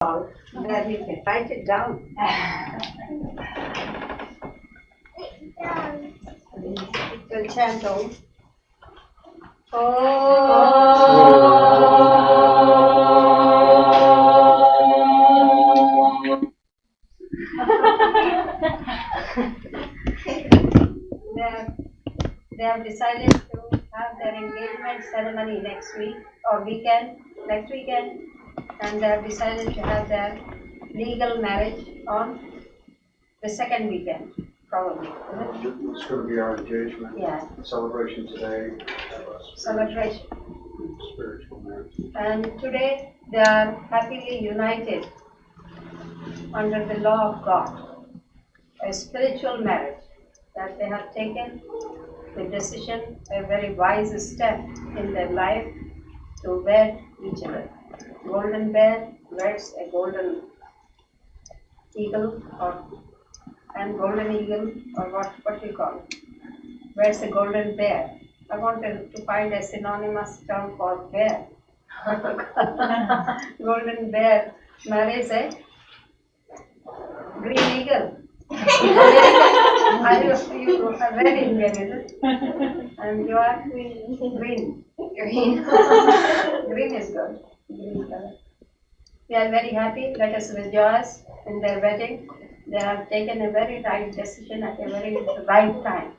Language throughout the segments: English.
all that you can write it down. We'll chant Om. They have decided to have their engagement ceremony next week or next weekend, and they have decided to have their legal marriage on the second weekend, probably. It's going to be our engagement. Yeah. Celebration today. Celebration. Spiritual marriage. And today they are happily united under the law of God, a spiritual marriage that they have taken the decision, a very wise step in their life to wed each other. Golden bear weds a golden eagle, and golden eagle, or what you call it, weds a golden bear. I wanted to find a synonymous term for bear. Golden bear marries a green eagle. You are red Indian, is it? And you are green. Green is good. Green color. We are very happy. Let us rejoice in their wedding. They have taken a very right decision at a very right time.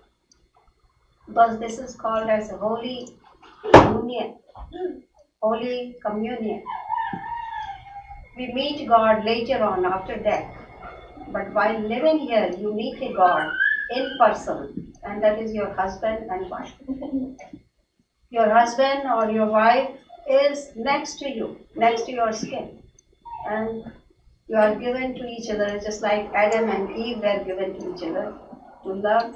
Because this is called as Holy Union, Holy Communion. We meet God later on after death. But while living here, you meet a God in person, and that is your husband and wife. Your husband or your wife is next to you, next to your skin. And you are given to each other just like Adam and Eve were given to each other to love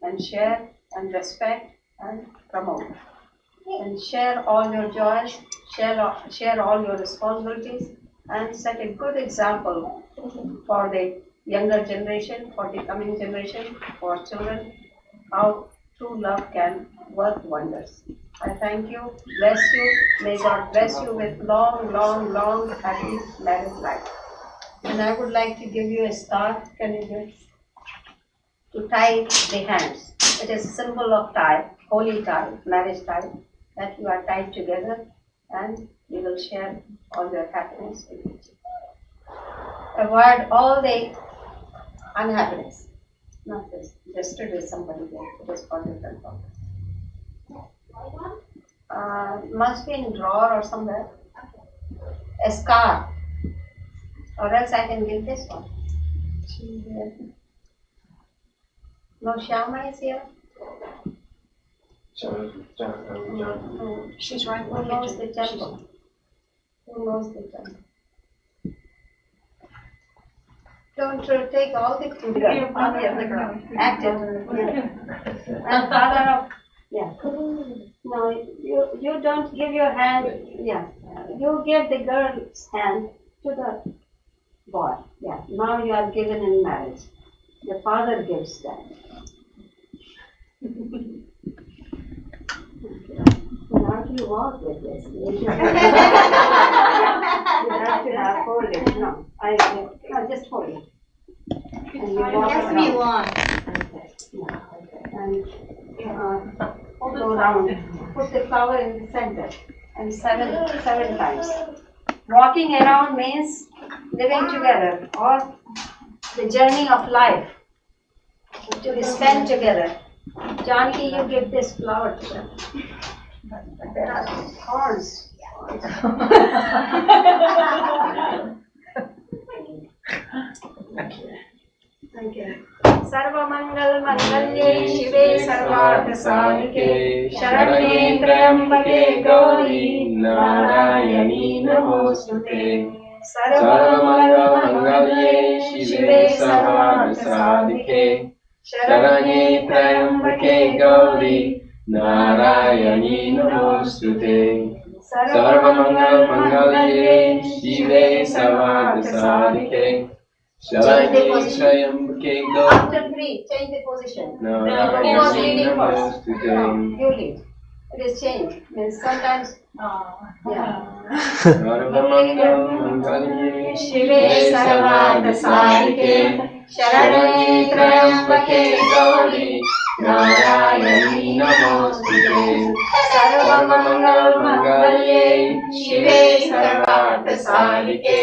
and share and respect and promote. And share all your joys, share all your responsibilities, and set a good example for the younger generation, for the coming generation, for children, how true love can work wonders. I thank you, bless you, may God bless you with long, long, long, happy married life. And I would like to give you a scarf, can you give? To tie the hands. It is a symbol of tie, holy tie, marriage tie, that you are tied together and you will share all your happiness with each other. Avoid all the unhappiness. Not this. Yesterday somebody did. It is for different purpose. Must be in drawer or somewhere. A scarf. Or else I can give this one. No, Shyama is here. She's right. Who knows the temple? Who knows the temple? Don't take all the food on the ground. Active. Yeah. And father of, yeah. No, you don't give your hand, yeah. You give the girl's hand to the boy. Yeah. Now you are given in marriage. The father gives that. So how do you walk with this? You have to have hold it. No, just hold it. And you walk It has to be long. Okay. Yeah. And go around. Put the flower in the center. And seven times. Walking around means living together, or the journey of life to be spent together. Janki, you give this flower to them. But there are thorns. Thank you. Sarva Mangal Mangalye Shive Sarvartha Sadhike Sharanye Trayambake Gauri Narayani Namostute. Sarva Mangal Mangalye Shive Sarvartha Sadhike Sharanye Trayambake Gauri Narayani Namostute. Sarva Mangal Mangalye Shive Sarvartha Sadhike After 3, change the position. No, who was leading first? You lead. It is changed. Means sometimes, yeah. Shive Sarvada Sarike Sharane Trayambake Gauri Narayani Namostute Sarvamangal Mangalye Shive Sarvada Sarike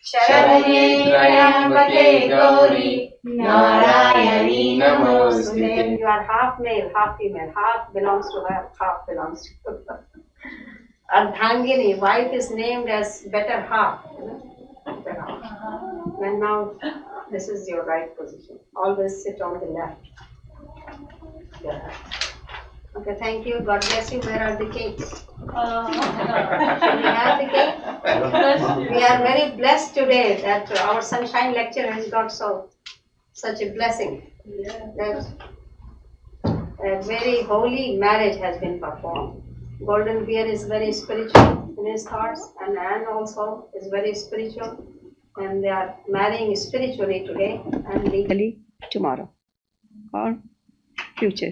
Sharane Trayambake Gauri Narayani Namostute. You are half male, half female. Half belongs to her, half belongs to her. Ardhangini, wife is named as better half. Better half. And now this is your right position. Always sit on the left. Yeah. Okay, thank you. God bless you. Where are the cakes? Shall we have the cake? We are very blessed today that our sunshine lecture has got such a blessing. That a very holy marriage has been performed. Golden Bear is very spiritual in his thoughts, and Anne also is very spiritual, and they are marrying spiritually today and legally tomorrow or future.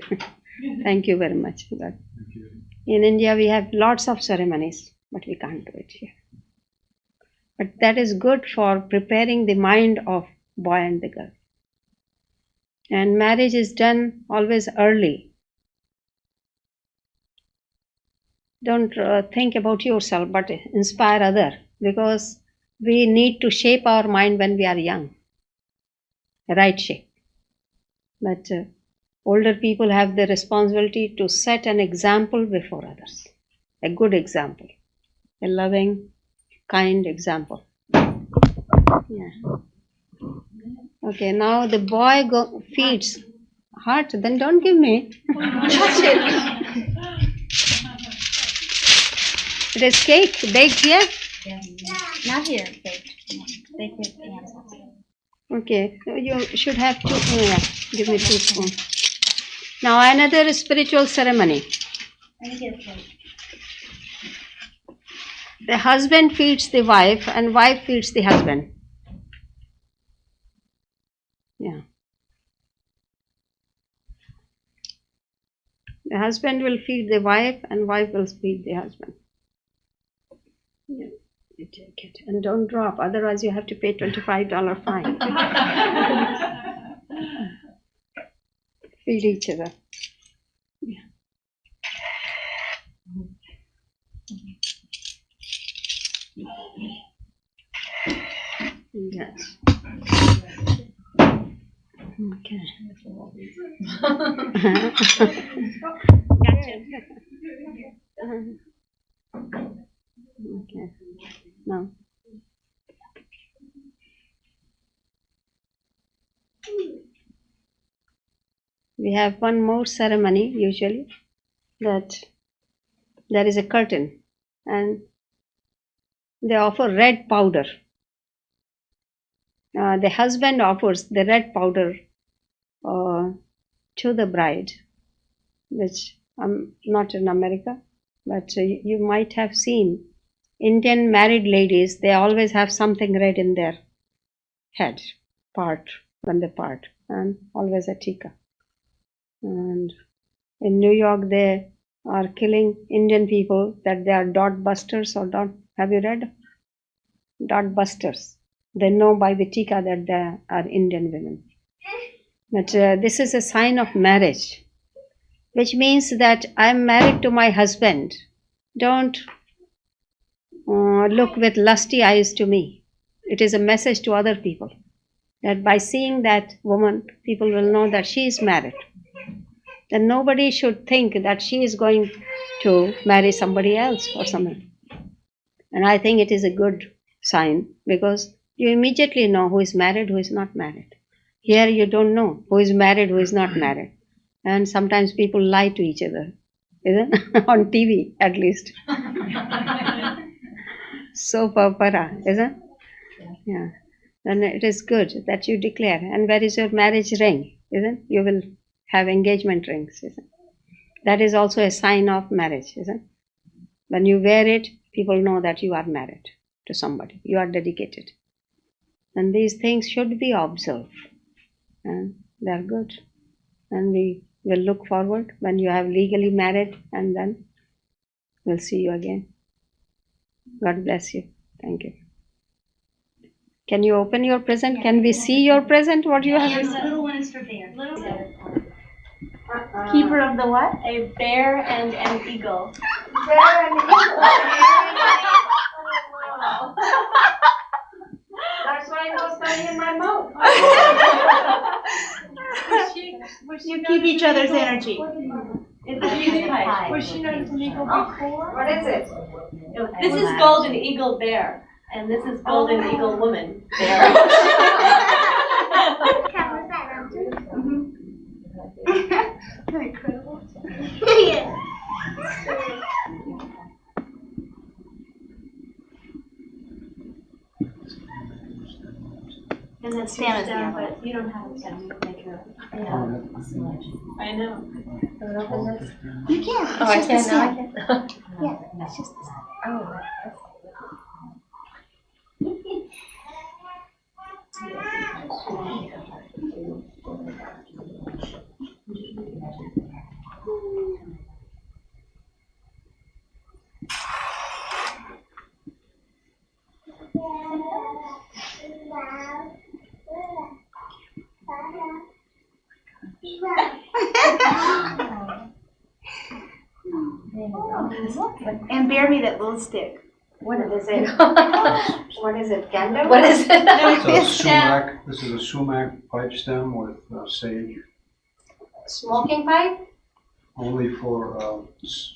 Thank you very much. God. In India, we have lots of ceremonies, but we can't do it here. But that is good for preparing the mind of boy and the girl. And marriage is done always early. Don't think about yourself, but inspire other, because we need to shape our mind when we are young, right shape. But older people have the responsibility to set an example before others, a good example, a loving, kind example. Yeah. Okay, now the boy feeds heart, then don't give me. Touch it. It is cake baked here? Yes. Not here, baked. Baked with hands. Okay, so you should have two. Oh yeah, give me 2 spoons. Now another spiritual ceremony. Let me get a plate. The husband feeds the wife and wife feeds the husband. Yeah. The husband will feed the wife and wife will feed the husband. Yeah. You take it and don't drop, otherwise you have to pay $25 fine. Feed each other. Yeah. Yes. Okay. Okay. Now. We have one more ceremony usually, that there is a curtain and they offer red powder. The husband offers the red powder to the bride, which I'm not in America, but you might have seen Indian married ladies, they always have something red in their head part when they part, and always a tika. And in New York, they are killing Indian people, that they are dot busters or dot. Have you read? Dot busters. They know by the tika that they are Indian women. But this is a sign of marriage, which means that I am married to my husband. Don't look with lusty eyes to me. It is a message to other people that by seeing that woman, people will know that she is married. Then nobody should think that she is going to marry somebody else or something. And I think it is a good sign, because you immediately know who is married, who is not married. Here you don't know who is married, who is not married. And sometimes people lie to each other, isn't it? On TV at least. Soap opera, isn't it? Yeah. Then it is good that you declare. And where is your marriage ring? Isn't it? You will have engagement rings, isn't it? That is also a sign of marriage, isn't it? When you wear it, people know that you are married to somebody. You are dedicated. And these things should be observed. And they are good. And we will look forward when you have legally married, and then We'll see you again. God bless you. Thank you. Can you open your present? Can we see your present? What you have? The little one is for bear. Keeper of the what? A bear and an eagle. Bear and eagle. That's why it was coming in my mouth. You keep each other's energy. It's a peace pipe. Was she not an eagle before? What is it? This is golden eagle bear, and this is golden eagle woman bear. Incredible. And then stand down, down. but you don't have a stand. You make your I know. You can. Oh, I It's just can't a now. stand. Yeah, it's just a stand. Oh. And bear me that little stick. What is it? What is it? Candle? What is it? So sumac, this is a sumac pipe stem with sage, Smoking pipe? only for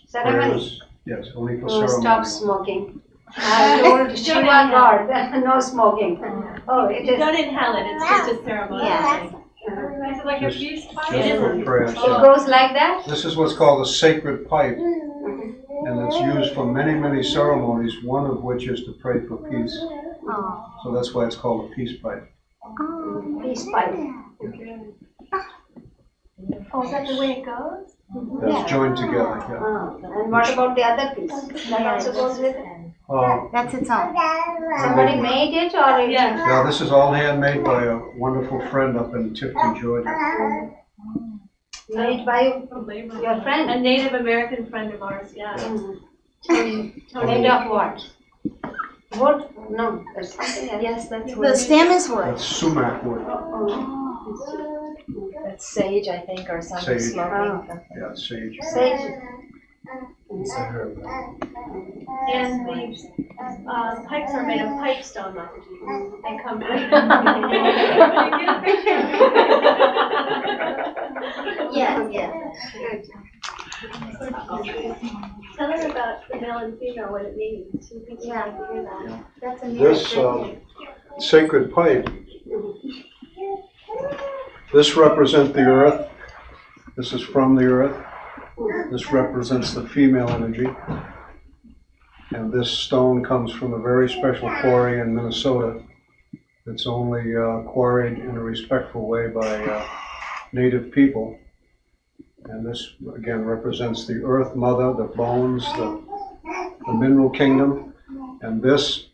Ceremony. prayers. Yes, only for Oh, ceremony. stop smoking. I told Shiva God, no smoking. Oh, it is. Don't inhale it. It's just a ceremony. Yeah. Is it like a peace pipe? Just for prayers. It goes like that? This is what's called a sacred pipe, and it's used for many, many ceremonies, one of which is to pray for peace. Oh. So that's why it's called a peace pipe. Peace pipe. Oh, is that the way it goes? That's joined together, yeah. And what about the other piece? That also goes with it? That's its own. Somebody made it or it? Yeah. Yeah, this is all handmade by a wonderful friend up in Tifton, Georgia. Made by your friend? A Native American friend of ours, yeah. Made of what? Wood? No, there's something else. Yes, that's The what stem is wood. That's sumac wood. That's sage, I think, or something Sage. smoking. Yeah, sage. Sage. It's a herb. And the pipes are made of pipestone, not the They come in. Yeah, yeah. Tell her about the male and female, what it means. She thinks Yeah. to hear that. That's a This sacred pipe, this represents the earth. This is from the earth. This represents the female energy. And this stone comes from a very special quarry in Minnesota. It's only quarried in a respectful way by native people. And this, again, represents the earth mother, the bones, the mineral kingdom. And this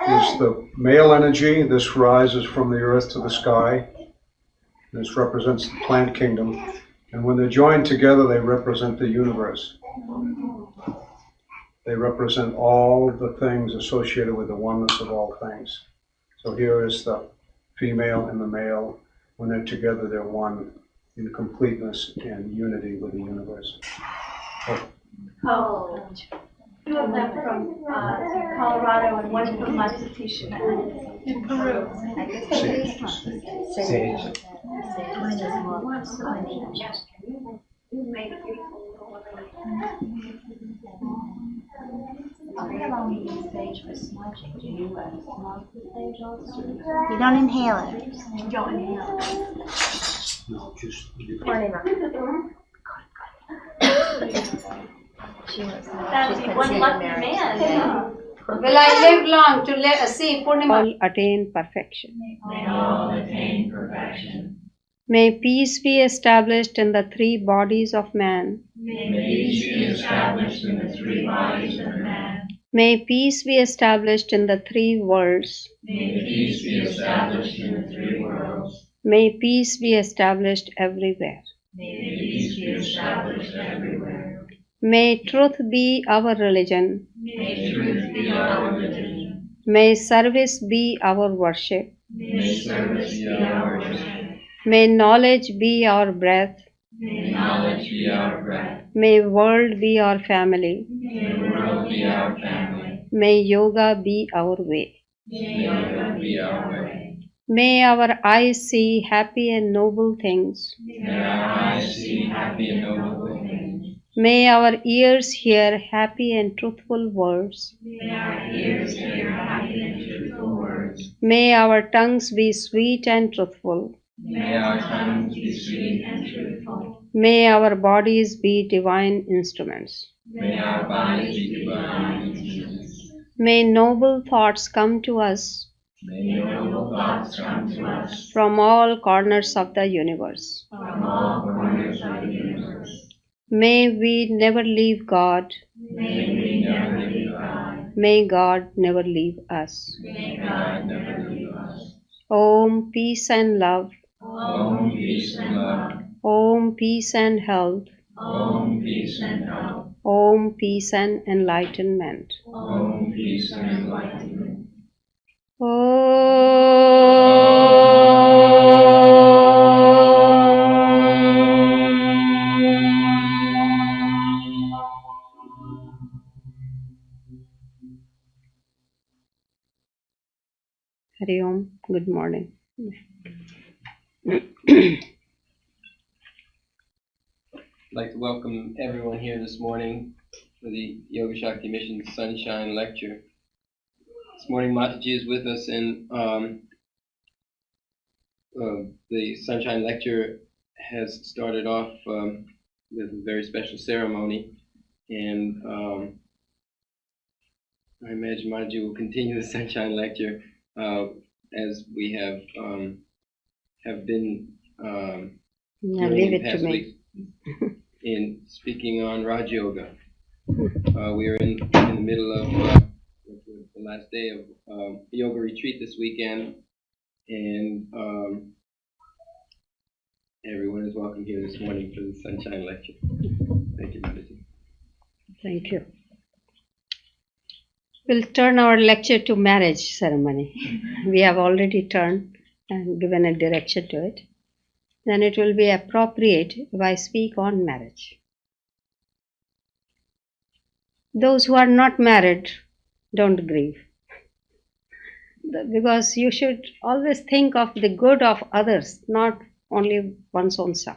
is the male energy. This rises from the earth to the sky. This represents the plant kingdom. And when they're joined together, they represent the universe. They represent all the things associated with the oneness of all things. So here is the female and the male. When they're together, they're one in completeness and unity with the universe. Oh. Two of them from Colorado and one from Machu Picchu in Peru. Sage. Sage. You don't inhale it. Don't inhale. No, just That'd be one lucky man. Will I live long to see Purnima? All attain perfection. May all attain perfection. May peace be established in the three bodies of man. May peace be established in the three bodies of man. May peace be established in the three worlds. May peace be established in the three worlds. May peace be established everywhere. May peace be established everywhere. May truth be our religion. May truth be our religion. May service be our worship. May service be our worship. May knowledge be our breath. May knowledge be our breath. May world be our family. May the world be our family. May yoga be our way. May yoga be our way. May our eyes see happy and noble things. May our eyes see happy and noble things. May our ears hear happy and truthful words. May our ears hear happy and truthful words. May our tongues be sweet and truthful. May our tongues be sweet and truthful. May our bodies be divine instruments. May our bodies be divine instruments. May noble thoughts come to us May noble thoughts come to us from all corners of the universe. from all corners of the universe. May we never leave God. May we never leave God. May God never leave us. May God never leave us. Om peace and love. Om peace and love. Om peace and health. Om peace and health. Om peace and enlightenment. Om peace and enlightenment. Hari Om. Good morning. I'd like to welcome everyone here this morning for the Yogashakti Mission Sunshine Lecture. This morning Mataji is with us, and the Sunshine Lecture has started off with a very special ceremony, and I imagine Mataji will continue the Sunshine Lecture as we have been Now doing leave in it to past me. weeks in speaking on Raj Yoga. We are in the middle of the last day of yoga retreat this weekend, and everyone is welcome here this morning for the Sunshine Lecture. Thank you, Mataji. Thank you. We'll turn our lecture to marriage ceremony. We have already turned and given a direction to it. Then it will be appropriate if I speak on marriage. Those who are not married, don't grieve. Because you should always think of the good of others, not only one's own self.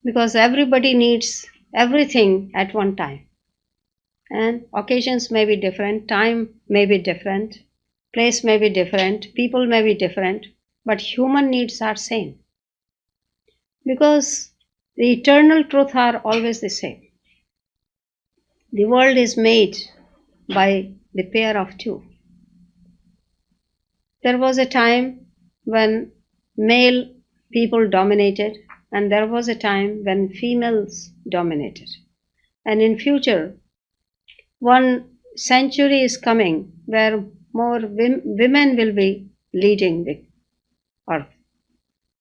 Because everybody needs everything at one time. And occasions may be different, time may be different, place may be different, people may be different, but human needs are same. Because the eternal truth are always the same. The world is made by the pair of two. There was a time when male people dominated, and there was a time when females dominated. And in future, one century is coming where more women will be leading the earth.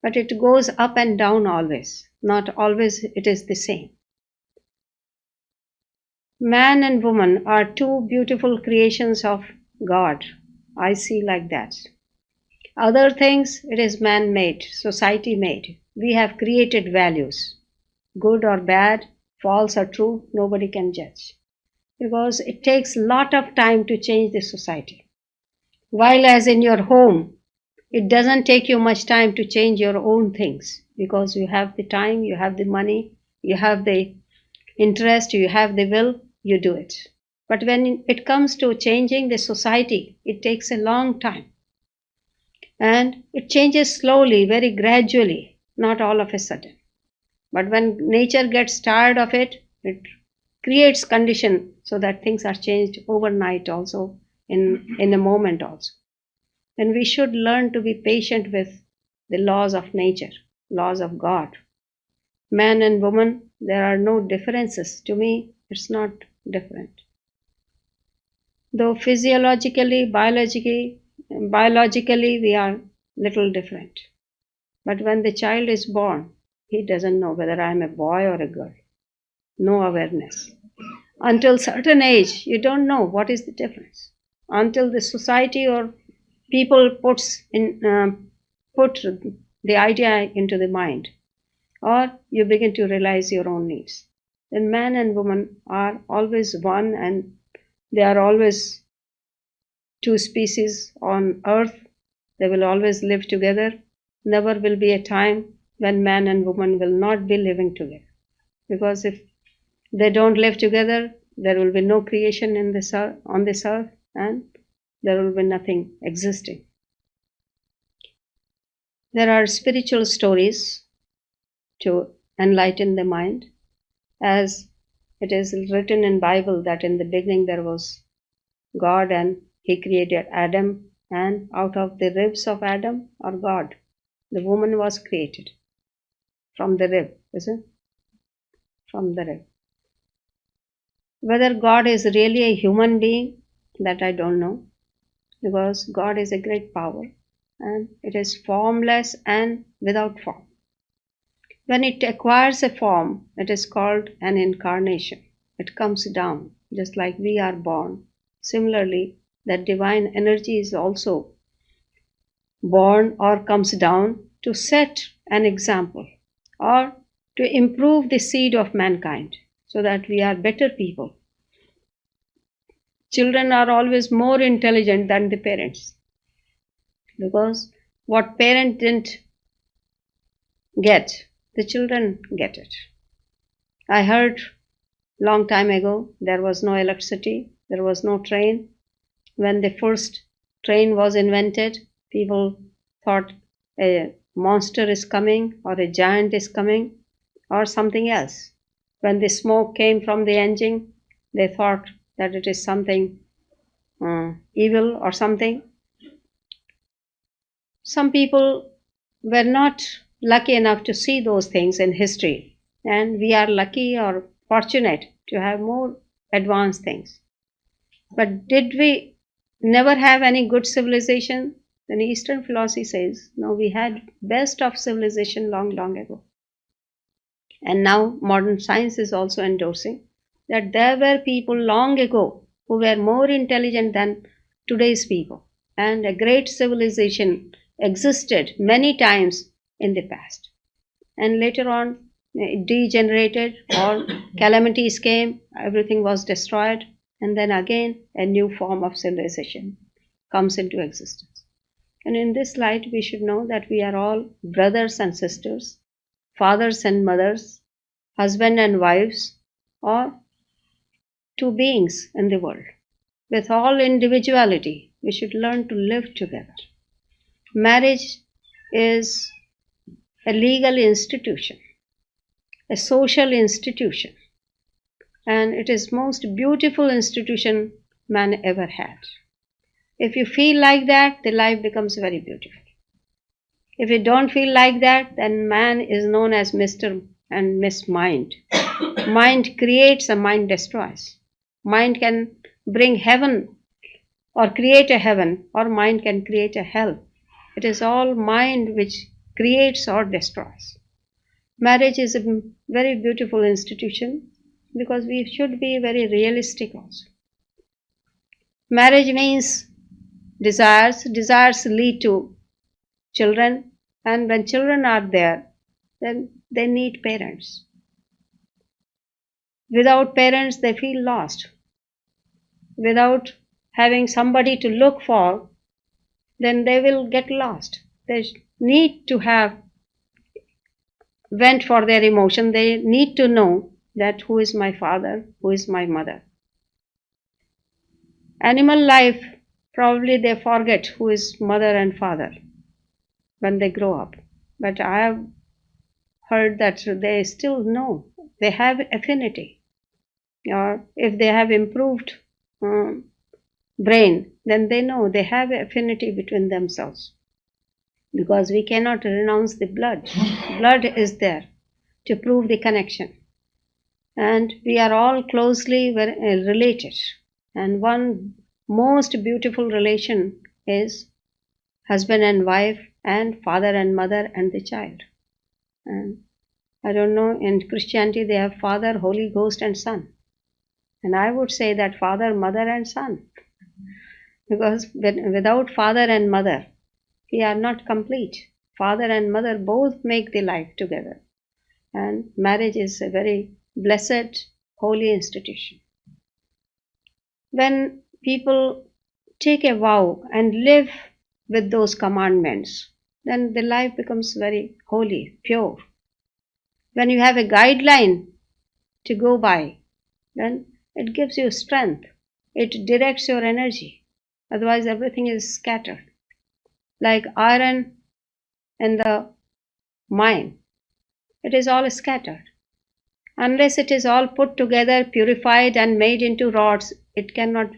But it goes up and down always. Not always it is the same. Man and woman are two beautiful creations of God. I see like that. Other things, it is man-made, society-made. We have created values. Good or bad, false or true, nobody can judge. Because it takes a lot of time to change the society. While as in your home, it doesn't take you much time to change your own things. Because you have the time, you have the money, you have the interest, you have the will, you do it. But when it comes to changing the society, it takes a long time. And it changes slowly, very gradually, not all of a sudden. But when nature gets tired of it, it creates condition so that things are changed overnight also, in a moment also. Then we should learn to be patient with the laws of nature, laws of God. Man and woman, there are no differences. To me, it's not different. Though physiologically, biologically, we are little different. But when the child is born, he doesn't know whether I am a boy or a girl. no awareness. Until certain age, you don't know what is the difference. Until the society or people put the idea into the mind, or you begin to realize your own needs. Then man and woman are always one, and they are always two species on earth. They will always live together. Never will be a time when man and woman will not be living together. Because if they don't live together, there will be no creation in this earth, on this earth, and there will be nothing existing. There are spiritual stories to enlighten the mind, as it is written in Bible that in the beginning there was God and he created Adam, and out of the ribs of Adam or God, the woman was created from the rib, isn't it? From the rib. Whether God is really a human being, that I don't know, because God is a great power and it is formless and without form. When it acquires a form, it is called an incarnation. It comes down, just like we are born. Similarly, that divine energy is also born or comes down to set an example or to improve the seed of mankind so that we are better people. Children are always more intelligent than the parents, because what parent didn't get, the children get it. I heard long time ago there was no electricity, there was no train. When the first train was invented, people thought a monster is coming or a giant is coming or something else. When the smoke came from the engine, they thought that it is something evil or something. Some people were not lucky enough to see those things in history, and we are lucky or fortunate to have more advanced things. But did we never have any good civilization? Then Eastern philosophy says, no, we had best of civilization long, long ago. And now modern science is also endorsing that there were people long ago who were more intelligent than today's people. And a great civilization existed many times in the past. And later on, it degenerated, or calamities came, everything was destroyed, and then again a new form of civilization comes into existence. And in this light, we should know that we are all brothers and sisters, fathers and mothers, husband and wives, or two beings in the world. With all individuality, we should learn to live together. Marriage is a legal institution, a social institution, and it is most beautiful institution man ever had. If you feel like that, the life becomes very beautiful. If you don't feel like that, then man is known as Mr. and Miss Mind. Mind creates and mind destroys. Mind can bring heaven or create a heaven, or mind can create a hell. It is all mind which creates or destroys. Marriage is a very beautiful institution because we should be very realistic also. Marriage means desires. Desires lead to children, and when children are there, then they need parents. Without parents, they feel lost. Without having somebody to look for, then they will get lost. They need to have vent for their emotion. They need to know that who is my father, who is my mother. Animal life, probably they forget who is mother and father when they grow up. But I have heard that they still know. They have affinity. Or if they have improved brain, then they know they have affinity between themselves. Because we cannot renounce the blood. Blood is there to prove the connection. And we are all closely related. And one most beautiful relation is husband and wife and father and mother and the child. And I don't know, in Christianity they have Father, Holy Ghost, and Son. And I would say that Father, Mother, and Son. Because without Father and Mother, we are not complete. Father and Mother both make the life together. And marriage is a very blessed, holy institution. When people take a vow and live with those commandments, then the life becomes very holy, pure. When you have a guideline to go by, then it gives you strength. It directs your energy. Otherwise, everything is scattered. Like iron in the mine, it is all scattered. Unless it is all put together, purified, and made into rods, it cannot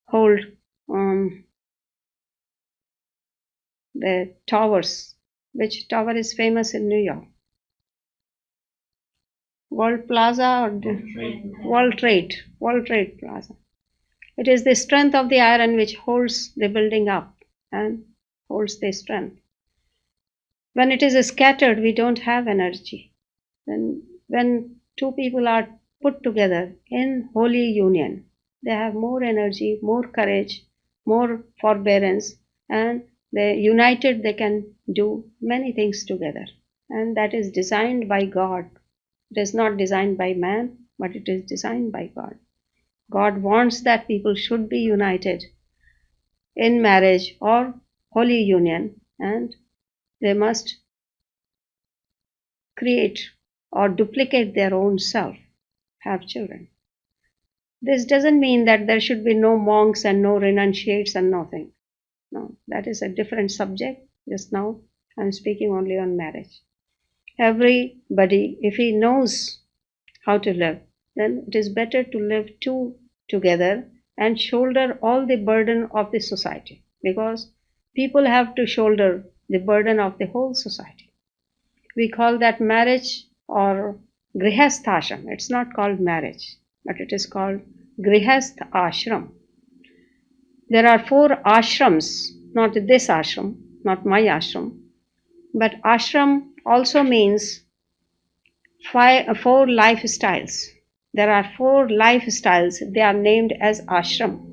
hold the towers. Which tower is famous in New York? World Plaza or World Trade Plaza. It is the strength of the iron which holds the building up and holds the strength. When it is scattered, we don't have energy. Then when two people are put together in holy union, they have more energy, more courage, more forbearance, and they united they can do many things together. And that is designed by God. It is not designed by man, but it is designed by God. God wants that people should be united in marriage or holy union, and they must create or duplicate their own self, have children. This doesn't mean that there should be no monks and no renunciates and nothing. No, that is a different subject. Just now I'm speaking only on marriage. Everybody, if he knows how to live, then it is better to live two together and shoulder all the burden of the society, because people have to shoulder the burden of the whole society. We call that marriage or grihastha ashram. It's not called marriage, but it is called grihastha ashram. There are 4 ashrams, not this ashram, not my ashram, but ashram also means 4 lifestyles. There are 4 lifestyles, they are named as ashram.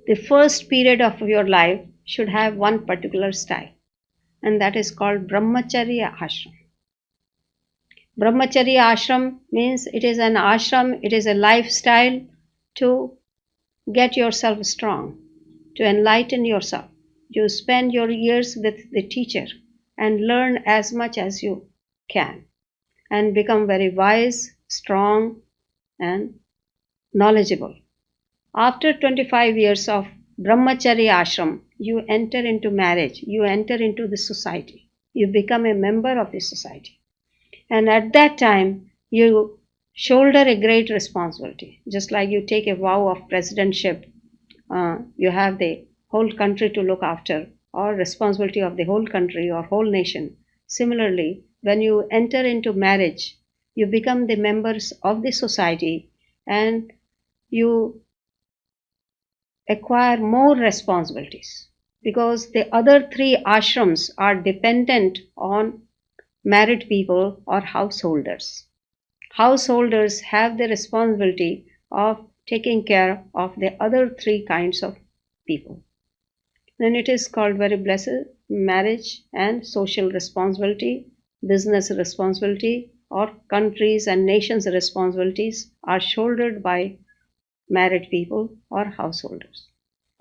The first period of your life should have one particular style, and that is called brahmacharya ashram. Brahmacharya ashram means it is an ashram, it is a lifestyle to get yourself strong, to enlighten yourself. You spend your years with the teacher and learn as much as you can and become very wise, strong, and knowledgeable. After 25 years of brahmacharya ashram, you enter into marriage, you enter into the society, you become a member of the society. And at that time, you shoulder a great responsibility. Just like you take a vow of presidentship, you have the whole country to look after, or responsibility of the whole country or whole nation. Similarly, when you enter into marriage, you become the members of the society and you acquire more responsibilities, because the other 3 ashrams are dependent on married people or householders. Householders have the responsibility of taking care of the other 3 kinds of people. Then it is called very blessed marriage, and social responsibility, business responsibility, or countries and nations' responsibilities are shouldered by married people or householders.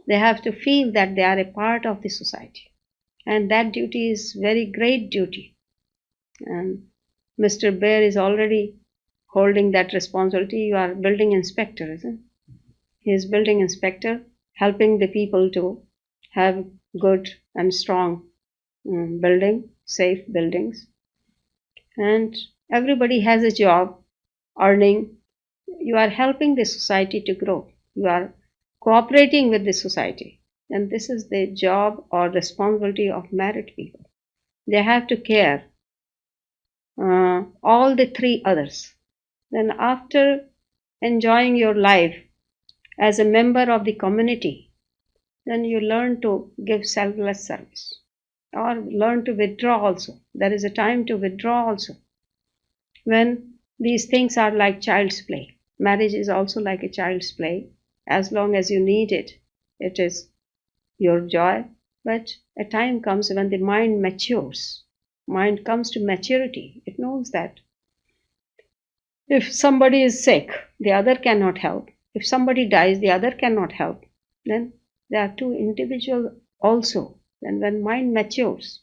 They have to feel that they are a part of the society, and that duty is very great duty. And Mr. Bear is already holding that responsibility. You are building inspector, isn't it? He is building inspector, helping the people to have good and strong building, safe buildings. And everybody has a job, earning. You are helping the society to grow. You are cooperating with the society. And this is the job or responsibility of married people. They have to care all the 3 others. Then after enjoying your life as a member of the community, then you learn to give selfless service. or learn to withdraw also. There is a time to withdraw also. When these things are like child's play, marriage is also like a child's play. As long as you need it, it is your joy. But a time comes when the mind matures. Mind comes to maturity. It knows that if somebody is sick, the other cannot help. If somebody dies, the other cannot help. Then there are two individuals also. Then when mind matures,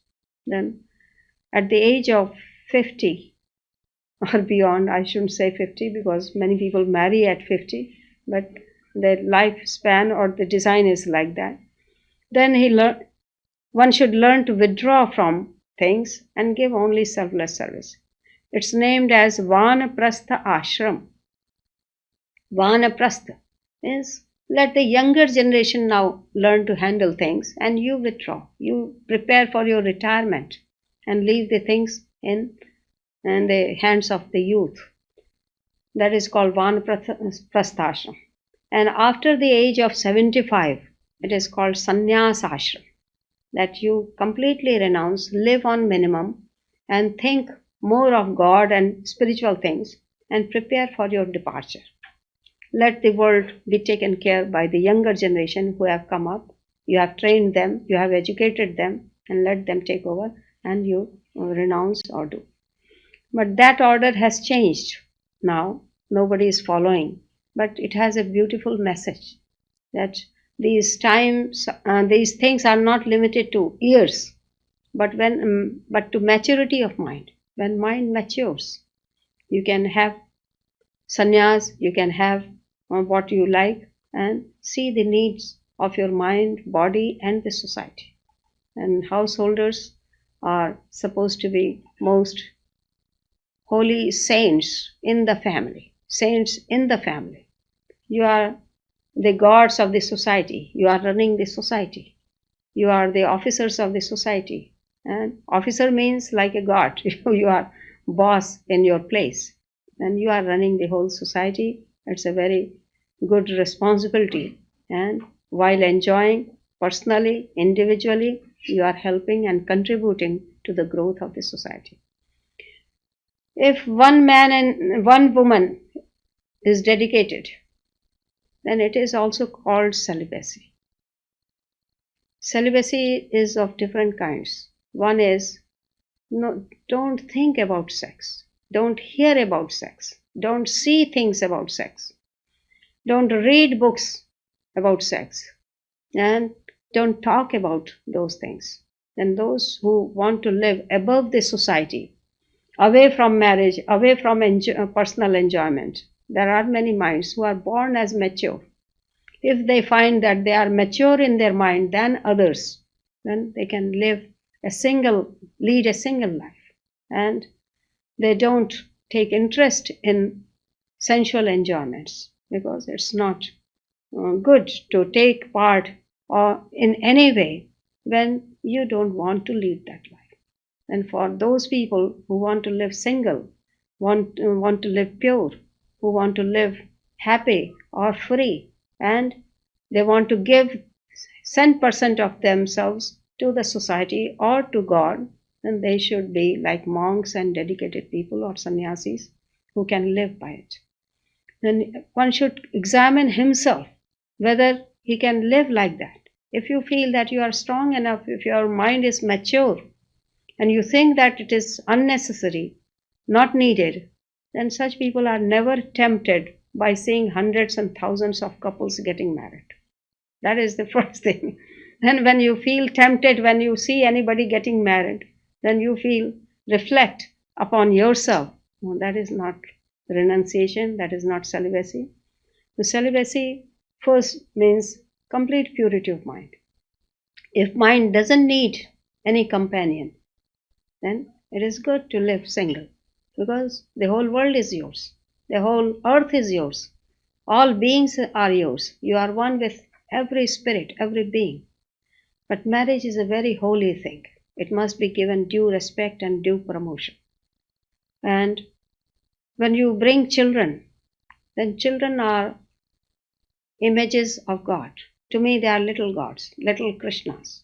then at the age of 50 or beyond, I shouldn't say 50 because many people marry at 50, but their lifespan or the design is like that. Then one should learn to withdraw from things and give only selfless service. It's named as Vanaprastha Ashram. Vanaprastha means let the younger generation now learn to handle things and you withdraw. You prepare for your retirement and leave the things in the hands of the youth. That is called Vanaprastha Ashram. And after the age of 75, it is called Sannyas Ashram. That you completely renounce, live on minimum, and think more of God and spiritual things, and prepare for your departure. Let the world be taken care by the younger generation who have come up. You have trained them, you have educated them, and let them take over, and you renounce or do. But that order has changed now. Nobody is following, but it has a beautiful message that these things are not limited to years, but to maturity of mind. When mind matures, you can have sannyas, you can have what you like, and see the needs of your mind, body, and the society. And householders are supposed to be most holy saints in the family. Saints in the family. You are the gods of the society. You are running the society. You are the officers of the society. And officer means like a god. You are boss in your place. And you are running the whole society. It's a very good responsibility. And while enjoying personally, individually, you are helping and contributing to the growth of the society. If one man and one woman is dedicated, then it is also called celibacy. Celibacy is of different kinds. One is, no, don't think about sex. Don't hear about sex. Don't see things about sex. Don't read books about sex. And don't talk about those things. And those who want to live above the society, away from marriage, away from personal enjoyment, there are many minds who are born as mature. If they find that they are mature in their mind than others, then they can lead a single life. And they don't take interest in sensual enjoyments because it's not good to take part or in any way when you don't want to lead that life. And for those people who want to live single, want to live pure, who want to live happy or free, and they want to give 10% of themselves to the society or to God, then they should be like monks and dedicated people or sannyasis who can live by it. Then one should examine himself whether he can live like that. If you feel that you are strong enough, if your mind is mature, and you think that it is unnecessary, not needed, then such people are never tempted by seeing hundreds and thousands of couples getting married. That is the first thing. Then when you feel tempted, when you see anybody getting married, then you reflect upon yourself. No, that is not renunciation, that is not celibacy. The celibacy first means complete purity of mind. If mind doesn't need any companion, then it is good to live single because the whole world is yours. The whole earth is yours. All beings are yours. You are one with every spirit, every being. But marriage is a very holy thing. It must be given due respect and due promotion. And when you bring children, then children are images of God. To me, they are little gods, little Krishnas.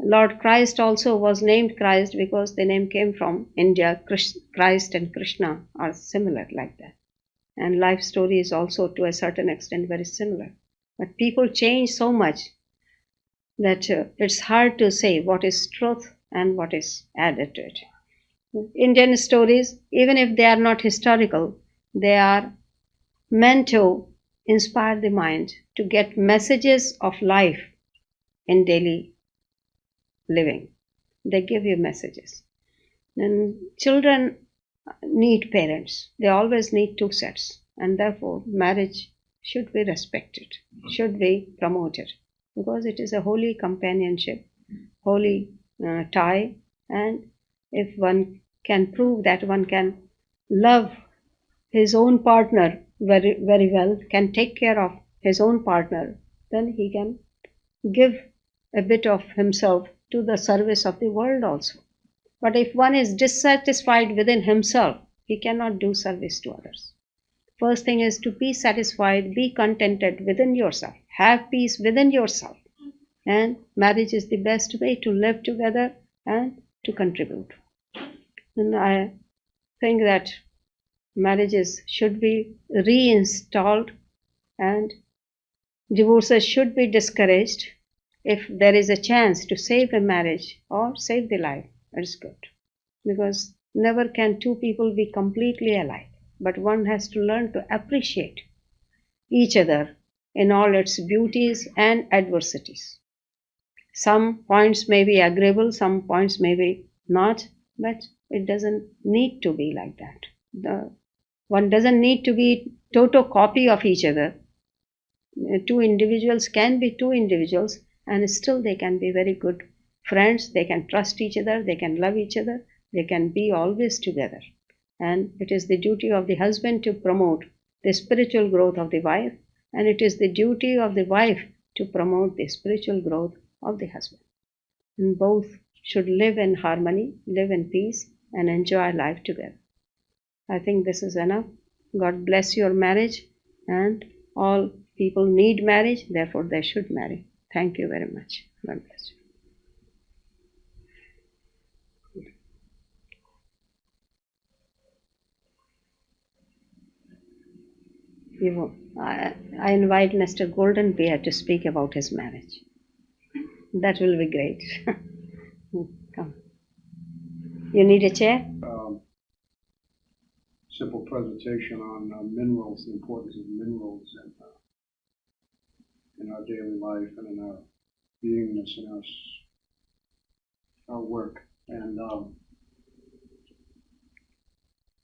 Lord Christ also was named Christ because the name came from India. Christ and Krishna are similar like that. And life story is also to a certain extent very similar. But people change so much that it's hard to say what is truth and what is added to it. Indian stories, even if they are not historical, they are meant to inspire the mind to get messages of life in daily living. They give you messages. And children need parents. They always need two sets. And therefore, marriage should be respected, should be promoted, because it is a holy companionship, holy tie. And if one can prove that one can love his own partner very, very well, can take care of his own partner, then he can give a bit of himself to the service of the world also. But if one is dissatisfied within himself, he cannot do service to others. First thing is to be satisfied, be contented within yourself, have peace within yourself. And marriage is the best way to live together and to contribute. And I think that marriages should be reinstalled and divorces should be discouraged. If there is a chance to save a marriage or save the life, it's good. Because never can two people be completely alike, but one has to learn to appreciate each other in all its beauties and adversities. Some points may be agreeable, some points may be not, but it doesn't need to be like that. One doesn't need to be total copy of each other. Two individuals can be two individuals and still they can be very good friends. They can trust each other, they can love each other, they can be always together. And it is the duty of the husband to promote the spiritual growth of the wife, and it is the duty of the wife to promote the spiritual growth of the husband. And both should live in harmony, live in peace, and enjoy life together. I think this is enough. God bless your marriage, and all people need marriage, therefore they should marry. Thank you very much. God bless you. I invite Mr. Golden Bear to speak about his marriage. That will be great. Come. You need a chair? Simple presentation on minerals, the importance of minerals in our daily life and in our beingness and our work. And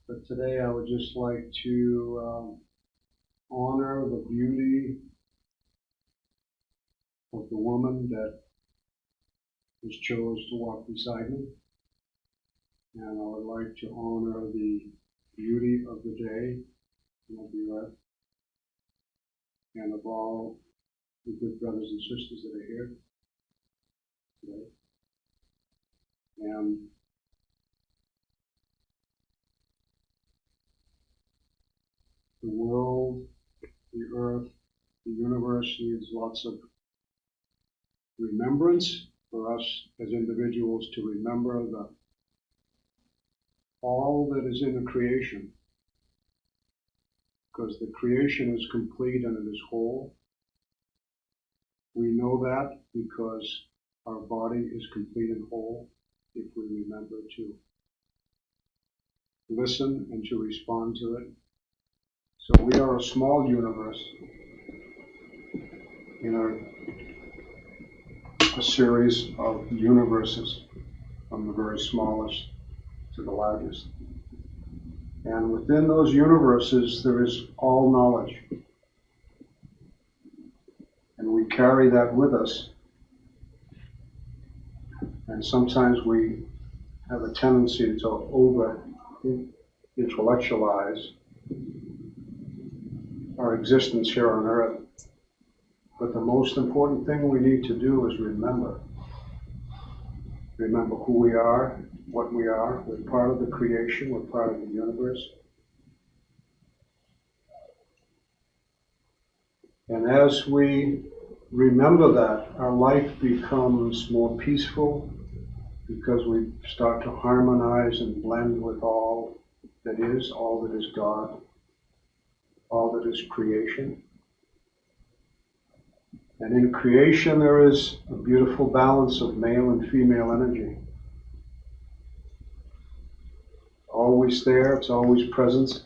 but today I would just like to honor the beauty of the woman that was chose to walk beside me. And I would like to honor the beauty of the day and of the earth, and of all the good brothers and sisters that are here today. And the world, the earth, the universe needs lots of remembrance for us as individuals to remember all that is in the creation, because the creation is complete and it is whole. We know that because our body is complete and whole if we remember to listen and to respond to it. So we are a small universe in a series of universes, from the very smallest to the largest. And within those universes, there is all knowledge. And we carry that with us. And sometimes we have a tendency to over-intellectualize our existence here on earth. But the most important thing we need to do is remember. Remember who we are, what we are. We're part of the creation, we're part of the universe. And as we remember that, our life becomes more peaceful because we start to harmonize and blend with all that is God, all that is creation. And in creation there is a beautiful balance of male and female energy. Always there, it's always present.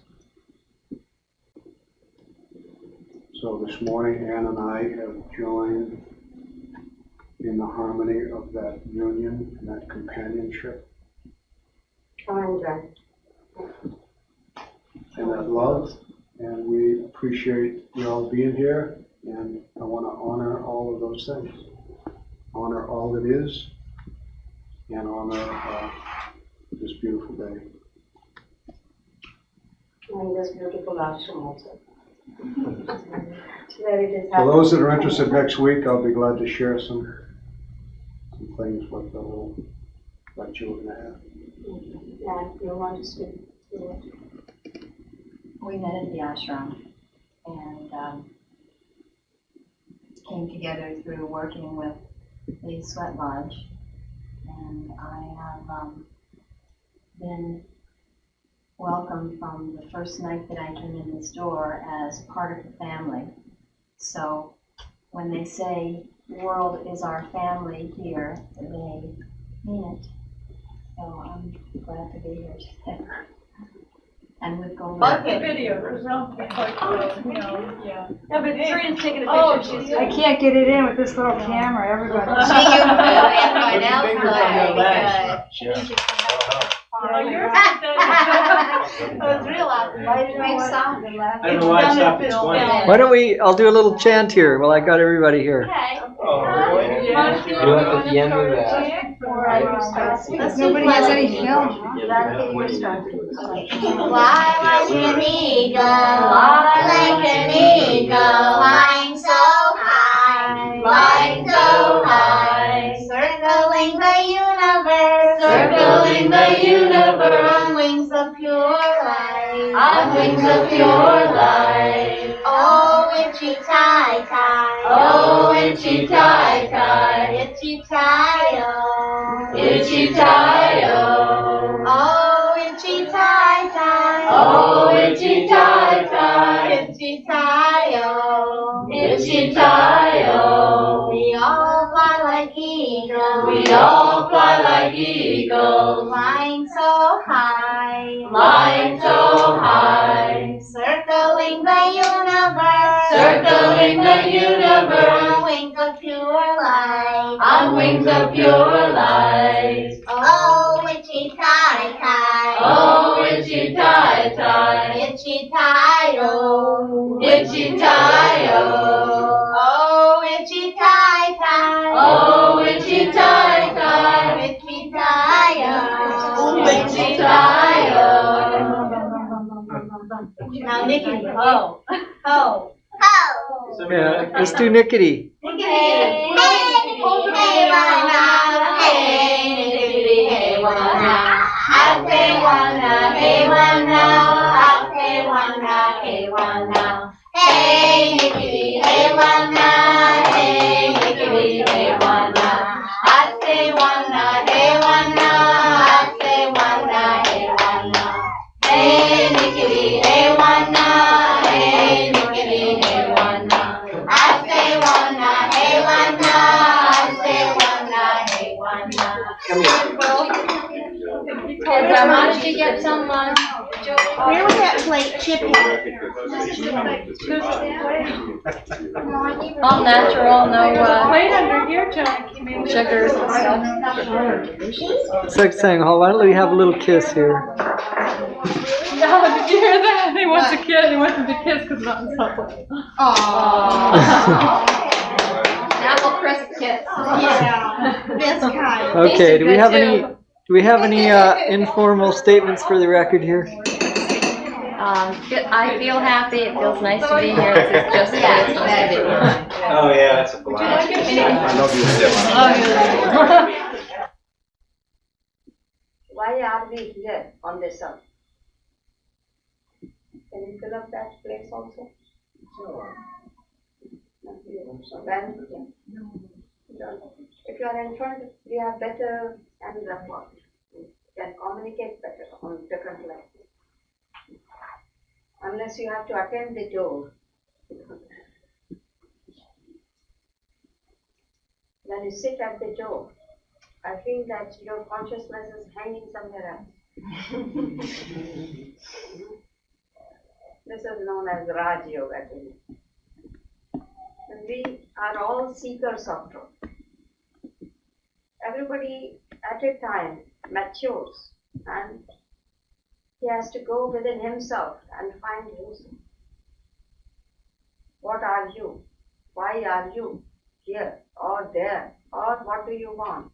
So this morning Ann and I have joined in the harmony of that union and that companionship. And that love. And we appreciate you all being here. And I want to honor all of those things. Honor all that is, and honor this beautiful day. And this beautiful ashram also. For those that are interested, next week I'll be glad to share some things with the little lecture we're going to have. And you want to speak? We met at the ashram and came together through working with the Sweat Lodge, and I have been welcomed from the first night that I came in this door as part of the family. So when they say the world is our family here, they mean it. So I'm glad to be here today. And with Golden. But the video, there's no, yeah. Yeah, but Sari's taking a Oh, picture. she's- I can't get it in with this little camera, everybody. Oh, yours It was real loud. Why did it make sound? I don't know why it stopped at 20. Why don't we, I'll do a little chant here while I got everybody here. Okay. Oh, really? You do it at the end of that. Nobody has any film. Fly like an eagle, like an eagle, flying so high, flying so high, circling the universe, on wings of pure light, on wings of pure light. Oh, itchy tie tie, oh, itchy tie tie, itchy tie oh, itchy tie oh, oh, itchy tie tie, oh, itchy tie tie, itchy tie oh, itchy tie oh. We all fly like eagles, we all fly like eagles, flying so high, flying so high, circling the universe, circling the universe, on wings of pure light, on wings of pure light. Oh, itchy tie tie, oh, itchy tie tie, itchy tie oh, itchy tie oh, oh, itchy tie tie, oh, itchy tie tie, itchy tie oh, itchy tie oh. Now Nikki, oh, oh, oh. Yeah, let's do Nickety. Hey, hey, wanna, hey, nickety, hey, wanna. I say wanna, hey, wanna. I say wanna, hey, wanna. Hey, nickety, hey, wanna. Hey, nickety, hey, wanna. I say wanna, hey, wanna. I say wanna, hey, wanna. Hey, nickety, hey, wanna. Hey, nickety, hey, wanna. I say wanna, hey, wanna. I say wanna, hey, wanna. Come here. Hey, Grandma, did you get some, Where was that plate chip at? all natural, no, Wait under here till sugars and stuff? It's like saying, oh, why don't we have a little kiss here? No, did you hear that? He wants a kiss. He wants him to kiss because not in supple. Apple crisp kiss. Yeah, this kind. Okay, do we have any informal statements for the record here? I feel happy. It feels nice to be here. It's just the way it's supposed to be. Oh yeah, that's a blast. Why are we here on this earth? Can you fill up that place also? Then, if you are in front, you have better and rapport. You can communicate better on different levels. Unless you have to attend the door. When you sit at the door, I feel that your consciousness is hanging somewhere else. This is known as Raj Yoga to me. And we are all seekers of truth. Everybody at a time matures and he has to go within himself and find himself. What are you? Why are you here or there? Or what do you want?